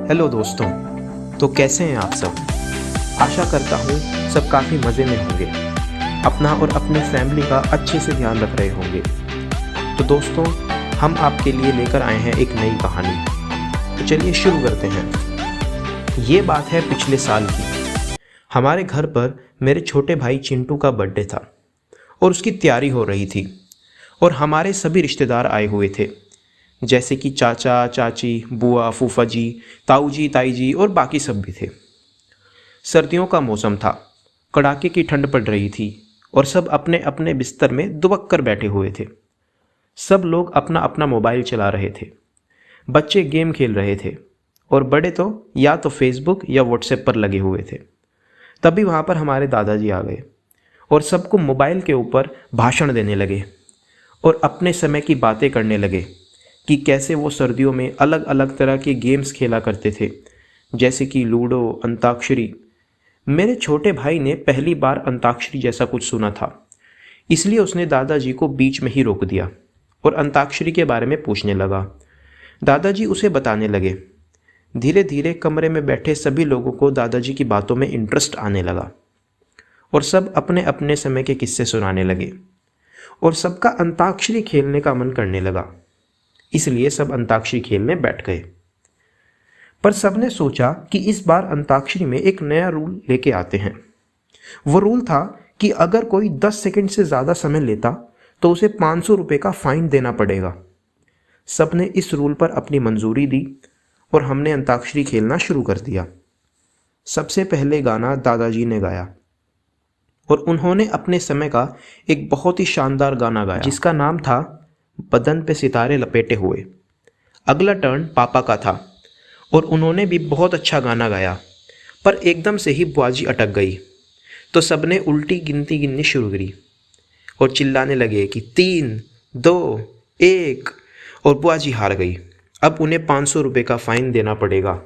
Hello दोस्तों, तो कैसे हैं आप सब। आशा करता हूँ सब काफ़ी मज़े में होंगे, अपना और अपनी फैमिली का अच्छे से ध्यान रख रहे होंगे। तो दोस्तों, हम आपके लिए लेकर आए हैं एक नई कहानी। तो चलिए शुरू करते हैं। ये बात है पिछले साल की। हमारे घर पर मेरे छोटे भाई चिंटू का बर्थडे था और उसकी तैयारी हो रही थी और हमारे सभी रिश्तेदार आए हुए थे, जैसे कि चाचा चाची, बुआ, फूफा जी, ताऊ जी, ताई जी और बाकी सब भी थे। सर्दियों का मौसम था, कड़ाके की ठंड पड़ रही थी और सब अपने अपने बिस्तर में दुबक कर बैठे हुए थे। सब लोग अपना अपना मोबाइल चला रहे थे। बच्चे गेम खेल रहे थे और बड़े तो या तो फेसबुक या व्हाट्सएप पर लगे हुए थे। तभी वहाँ पर हमारे दादाजी आ गए और सबको मोबाइल के ऊपर भाषण देने लगे और अपने समय की बातें करने लगे कि कैसे वो सर्दियों में अलग अलग तरह के गेम्स खेला करते थे, जैसे कि लूडो, अंताक्षरी। मेरे छोटे भाई ने पहली बार अंताक्षरी जैसा कुछ सुना था, इसलिए उसने दादाजी को बीच में ही रोक दिया और अंताक्षरी के बारे में पूछने लगा। दादाजी उसे बताने लगे। धीरे धीरे कमरे में बैठे सभी लोगों को दादाजी की बातों में इंटरेस्ट आने लगा और सब अपने अपने समय के किस्से सुनाने लगे और सबका अंताक्षरी खेलने का मन करने लगा। इसलिए सब अंताक्षरी खेलने बैठ गए। पर सबने सोचा कि इस बार अंताक्षरी में एक नया रूल लेके आते हैं। वो रूल था कि अगर कोई 10 सेकंड से ज़्यादा समय लेता तो उसे 500 रुपये का फाइन देना पड़ेगा। सबने इस रूल पर अपनी मंजूरी दी और हमने अंताक्षरी खेलना शुरू कर दिया। सबसे पहले गाना दादाजी ने गाया और उन्होंने अपने समय का एक बहुत ही शानदार गाना गाया, जिसका नाम था बदन पे सितारे लपेटे हुए। अगला टर्न पापा का था और उन्होंने भी बहुत अच्छा गाना गाया, पर एकदम से ही बुआजी अटक गई तो सबने उल्टी गिनती गिननी शुरू करी और चिल्लाने लगे कि 3, 2, 1 और बुआजी हार गई। अब उन्हें 500 रुपये का फ़ाइन देना पड़ेगा।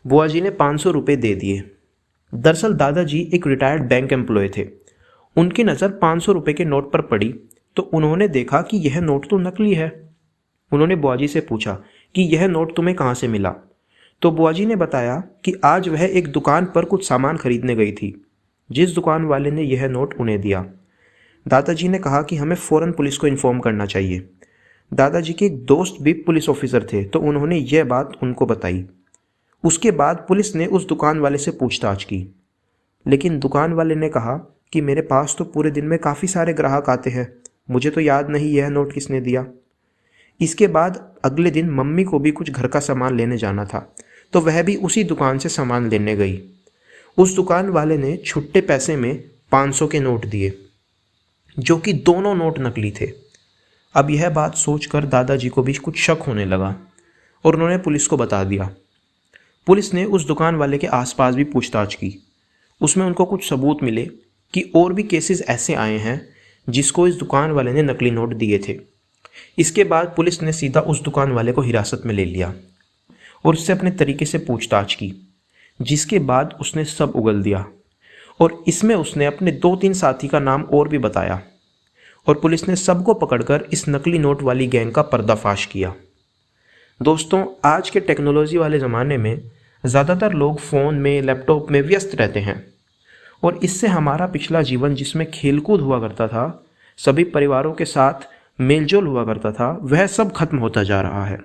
बुआजी ने 500 रुपये दे दिए। दरअसल दादाजी एक रिटायर्ड बैंक एम्प्लॉय थे। उनकी नज़र 500 रुपये के नोट पर पड़ी तो उन्होंने देखा कि यह नोट तो नकली है। उन्होंने बुआजी से पूछा कि यह नोट तुम्हें कहाँ से मिला। तो बुआजी ने बताया कि आज वह एक दुकान पर कुछ सामान खरीदने गई थी, जिस दुकान वाले ने यह नोट उन्हें दिया। दादाजी ने कहा कि हमें फ़ौरन पुलिस को इन्फॉर्म करना चाहिए। दादाजी के एक दोस्त भी पुलिस ऑफिसर थे तो उन्होंने यह बात उनको बताई। उसके बाद पुलिस ने उस दुकान वाले से पूछताछ की, लेकिन दुकान वाले ने कहा कि मेरे पास तो पूरे दिन में काफ़ी सारे ग्राहक आते हैं, मुझे तो याद नहीं यह नोट किसने दिया। इसके बाद अगले दिन मम्मी को भी कुछ घर का सामान लेने जाना था तो वह भी उसी दुकान से सामान लेने गई। उस दुकान वाले ने छुट्टे पैसे में 500 के नोट दिए, जो कि दोनों नोट नकली थे। अब यह बात सोचकर दादाजी को भी कुछ शक होने लगा और उन्होंने पुलिस को बता दिया। पुलिस ने उस दुकान वाले के आसपास भी पूछताछ की। उसमें उनको कुछ सबूत मिले कि और भी केसेस ऐसे आए हैं जिसको इस दुकान वाले ने नकली नोट दिए थे। इसके बाद पुलिस ने सीधा उस दुकान वाले को हिरासत में ले लिया और उससे अपने तरीके से पूछताछ की, जिसके बाद उसने सब उगल दिया और इसमें उसने अपने 2-3 साथी का नाम और भी बताया और पुलिस ने सबको पकड़कर इस नकली नोट वाली गैंग का पर्दाफाश किया। दोस्तों, आज के टेक्नोलॉजी वाले ज़माने में ज़्यादातर लोग फ़ोन में, लैपटॉप में व्यस्त रहते हैं और इससे हमारा पिछला जीवन जिसमें खेलकूद हुआ करता था, सभी परिवारों के साथ मेलजोल हुआ करता था, वह सब खत्म होता जा रहा है।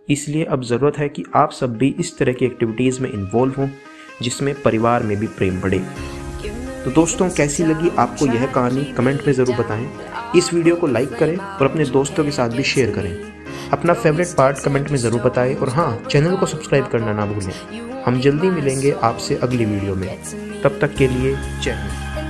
इसलिए अब ज़रूरत है कि आप सब भी इस तरह की एक्टिविटीज़ में इन्वॉल्व हों जिसमें परिवार में भी प्रेम बढ़े। तो दोस्तों, कैसी लगी आपको यह कहानी कमेंट में ज़रूर बताएं। इस वीडियो को लाइक करें और अपने दोस्तों के साथ भी शेयर करें। अपना फेवरेट पार्ट कमेंट में ज़रूर बताएं और हाँ, चैनल को सब्सक्राइब करना ना भूलें। हम जल्दी मिलेंगे आपसे अगली वीडियो में। तब तक के लिए जय हिंद।